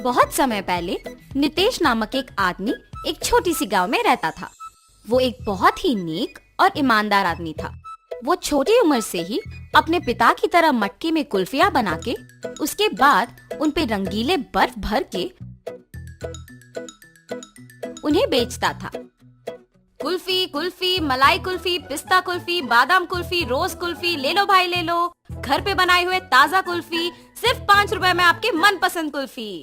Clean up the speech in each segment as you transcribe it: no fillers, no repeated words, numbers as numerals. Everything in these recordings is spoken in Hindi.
बहुत समय पहले नितेश नामक एक आदमी एक छोटी सी गांव में रहता था। वो एक बहुत ही नेक और ईमानदार आदमी था। वो छोटी उम्र से ही अपने पिता की तरह मटके में कुल्फियां बना के उसके बाद उन पे रंगीले बर्फ भर के उन्हें बेचता था। कुल्फी, कुल्फी, मलाई कुल्फी, पिस्ता कुल्फी, बादाम कुल्फी, रोज कुल्फी, ले लो भाई ले लो, घर पे बनाए हुए ताजा कुल्फी, सिर्फ 5 रुपए में आपके मनपसंद कुल्फी।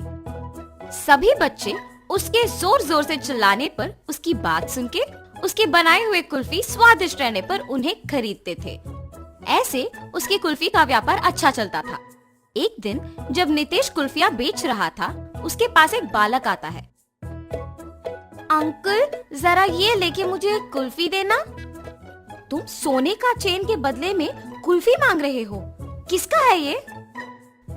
सभी बच्चे उसके जोर जोर से चिल्लाने पर, उसकी बात सुन के उसके बनाए हुए कुल्फी स्वादिष्ट रहने पर उन्हें खरीदते थे। ऐसे उसकी कुल्फी का व्यापार अच्छा चलता था। एक दिन जब नितेश कुल्फियां बेच रहा था, उसके पास एक बालक आता है। अंकल, जरा ये लेके मुझे एक कुल्फी देना। तुम सोने का चेन के बदले में कुल्फी मांग रहे हो? किसका है ये?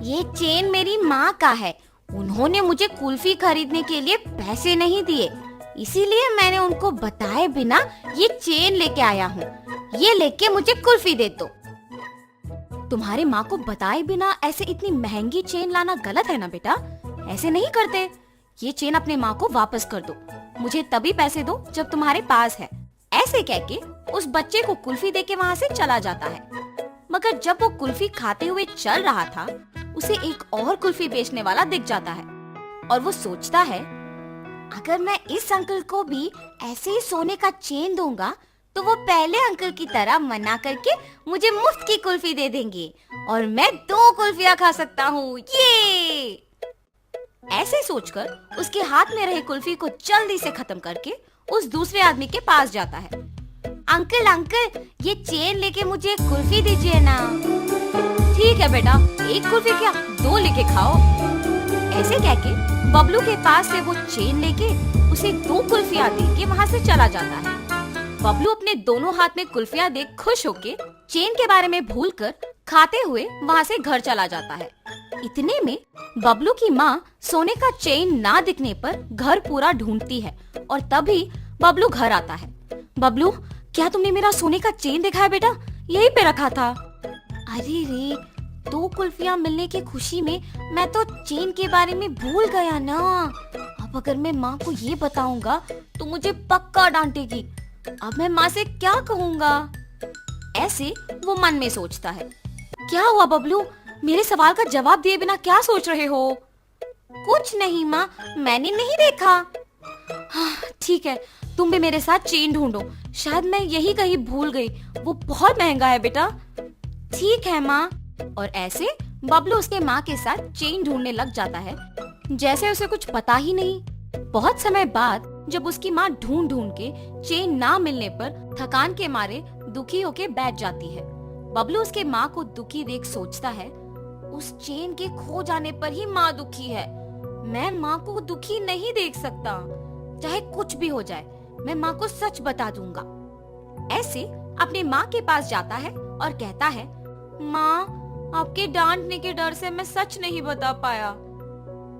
ये चेन मेरी माँ का है। उन्होंने मुझे कुल्फी खरीदने के लिए पैसे नहीं दिए, इसीलिए मैंने उनको बताए बिना ये चेन लेके आया हूँ। ये लेके मुझे कुल्फी दे दो। तुम्हारे माँ को बताए बिना ऐसे इतनी महंगी चेन लाना गलत है ना बेटा, ऐसे नहीं करते। ये चेन अपने माँ को वापस कर दो, मुझे तभी पैसे दो जब तुम्हारे पास है। ऐसे कह के उस बच्चे को कुल्फी देके वहाँ से चला जाता है। मगर जब वो कुल्फी खाते हुए चल रहा था, उसे एक और कुल्फी बेचने वाला दिख जाता है और वो सोचता है, अगर मैं इस अंकल को भी ऐसे ही सोने का चेन दूंगा तो वो पहले अंकल की तरह मना करके मुझे मुफ्त की कुल्फी दे देंगे और मैं 2 कुल्फियां खा सकता हूँ। ये ऐसे सोचकर उसके हाथ में रहे कुल्फी को जल्दी से खत्म करके उस दूसरे आदमी के पास जाता है। अंकल अंकल, ये चेन लेके मुझे एक कुल्फी दीजिए ना। ठीक है बेटा, 1 कुल्फी क्या 2 लेके खाओ। ऐसे कह के बबलू के पास से वो चेन लेके उसे 2 कुल्फियां दे के वहाँ से चला जाता है। बबलू अपने दोनों हाथ में कुल्फियां देख खुश होके चेन के बारे में भूलकर खाते हुए वहाँ से घर चला जाता है। इतने में बबलू की माँ सोने का चेन ना दिखने पर घर पूरा ढूंढती है और तभी बबलू घर आता है। बबलू, क्या तुमने मेरा सोने का चेन देखा है बेटा? यहीं पे रखा था। अरे रे, 2 कुल्फियां मिलने की खुशी में मैं तो चेन के बारे में भूल गया ना। अब अगर मैं माँ को ये बताऊंगा तो मुझे पक्का डांटेगी। अब मैं माँ से क्या कहूँगा? ऐसे वो मन में सोचता है। क्या हुआ बबलू, मेरे सवाल का जवाब दिए बिना क्या सोच रहे हो? कुछ नहीं माँ, मैंने नहीं देखा। हाँ, ठीक है, तुम भी मेरे साथ चेन ढूंढो, शायद मैं यही कहीं भूल गई। वो बहुत महंगा है बेटा। ठीक है माँ। और ऐसे बबलू उसके माँ के साथ चेन ढूंढने लग जाता है, जैसे उसे कुछ पता ही नहीं। बहुत समय बाद जब उसकी माँ ढूंढ ढूंढ के चेन ना मिलने पर थकान के मारे दुखी होके बैठ जाती है। बबलू उसके माँ को दुखी देख सोचता है, उस चेन के खो जाने पर ही माँ दुखी है। मैं माँ को दुखी नहीं देख सकता। चाहे कुछ भी हो जाए, मैं माँ को सच बता दूंगा। ऐसे अपने माँ के पास जाता है और कहता है, माँ, आपके डांटने के डर से मैं सच नहीं बता पाया।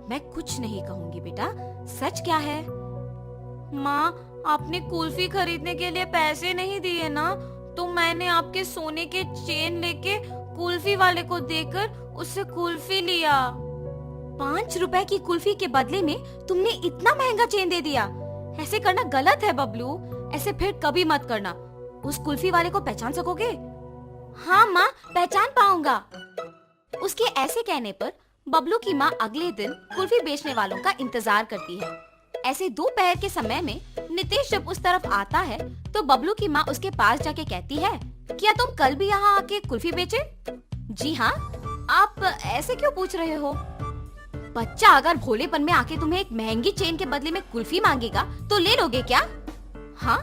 मैं कुछ नहीं कहूँगी बेटा, सच क्या है? माँ, आपने कुल्फी खरीदने के लिए पैसे नहीं दिए ना, तो मैंने आपके सोने के चेन लेके कुल्फी वाले को देकर उससे कुल्फी लिया। 5 रुपए की कुल्फी के बदले में तुमने इतना महंगा चेन दे दिया। ऐसे करना गलत है बबलू, ऐसे फिर कभी मत करना। उस कुल्फी वाले को पहचान सकोगे? हाँ माँ, पहचान पाऊंगा। उसके ऐसे कहने पर बबलू की माँ अगले दिन कुल्फी बेचने वालों का इंतजार करती है। ऐसे दोपहर के समय में नितेश जब उस तरफ आता है तो बबलू की माँ उसके पास जाके कहती है, क्या तुम कल भी यहाँ आके कुल्फी बेचे? जी हाँ। आप ऐसे क्यों पूछ रहे हो? बच्चा अगर भोलेपन में आके तुम्हें एक महंगी चेन के बदले में कुल्फी मांगेगा तो ले लोगे क्या? हाँ,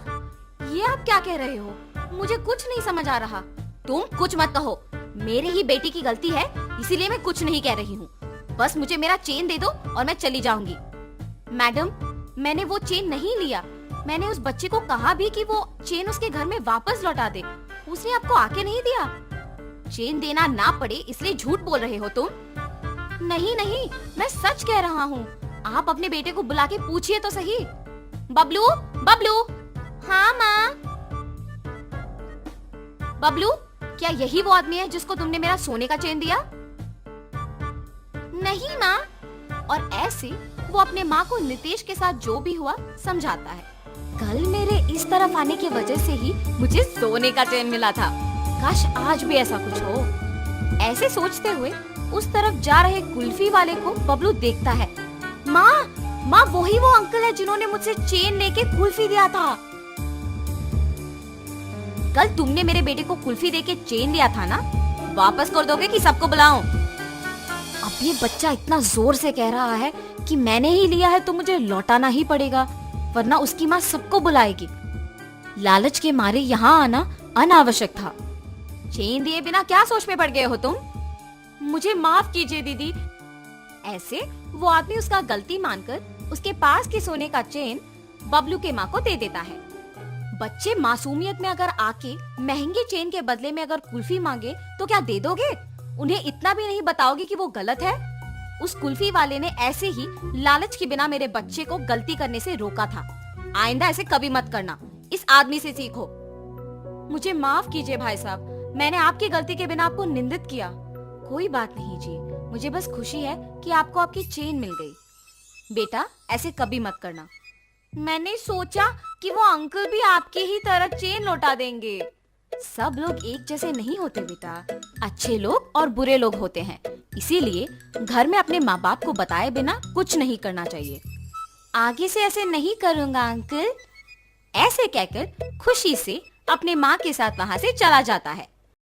ये आप क्या कह रहे हो? मुझे कुछ नहीं समझ आ रहा। तुम कुछ मत कहो, मेरी ही बेटी की गलती है, इसीलिए मैं कुछ नहीं कह रही हूँ। बस मुझे मेरा चेन दे दो और मैं चली जाऊंगी। मैडम, मैंने वो चेन नहीं लिया। मैंने उस बच्चे को कहा भी कि वो चेन उसके घर में वापस लौटा दे, उसने आपको आके नहीं दिया। चेन देना ना पड़े इसलिए झूठ बोल रहे हो तुम? नहीं नहीं, मैं सच कह रहा हूँ। आप अपने बेटे को बुला के पूछिए तो सही। बबलू, बबलू। हाँ माँ। बबलू, क्या यही वो आदमी है जिसको तुमने मेरा सोने का चेन दिया? नहीं माँ, और ऐसे वो अपने माँ को नितेश के साथ जो भी हुआ समझाता है। कल मेरे इस तरफ आने की वजह से ही मुझे सोने का चेन मिला था। काश आज भी ऐसा कुछ हो। ऐसे सोचते हुए उस तरफ जा रहे कुल्फी वाले को बबलू देखता है। माँ वही वो अंकल है जिन्होंने मुझसे चेन लेके कुल्फी दिया था। कल तुमने मेरे बेटे को कुल्फी देके चेन दिया था ना, वापस कर दोगे कि सबको बुलाऊं? अब ये बच्चा इतना जोर से कह रहा है कि मैंने ही लिया है तो मुझे लौटाना ही पड़ेगा, वरना उसकी माँ सबको बुलाएगी। लालच के मारे यहाँ आना अनावश्यक था। चेन दिए बिना क्या सोच में पड़ गए हो तुम? मुझे माफ कीजिए दीदी। ऐसे वो आदमी उसका गलती मानकर उसके पास की सोने का चेन बबलू के माँ को दे देता है। बच्चे मासूमियत में अगर आके महंगे चेन के बदले में अगर कुल्फी मांगे तो क्या दे दोगे? उन्हें इतना भी नहीं बताओगे कि वो गलत है? उस कुल्फी वाले ने ऐसे ही लालच के बिना मेरे बच्चे को गलती करने से रोका था। आइंदा ऐसे कभी मत करना, इस आदमी से सीखो। मुझे माफ कीजिए भाई साहब, मैंने आपकी गलती के बिना आपको निंदित किया। कोई बात नहीं जी, मुझे बस खुशी है कि आपको आपकी चेन मिल गई। बेटा ऐसे कभी मत करना। मैंने सोचा कि वो अंकल भी आपकी ही तरह चेन लौटा देंगे। सब लोग एक जैसे नहीं होते बेटा, अच्छे लोग और बुरे लोग होते हैं। इसीलिए घर में अपने माँ बाप को बताए बिना कुछ नहीं करना चाहिए। आगे से ऐसे नहीं करूँगा अंकल। ऐसे कहकर खुशी से अपने माँ के साथ वहाँ से चला जाता है।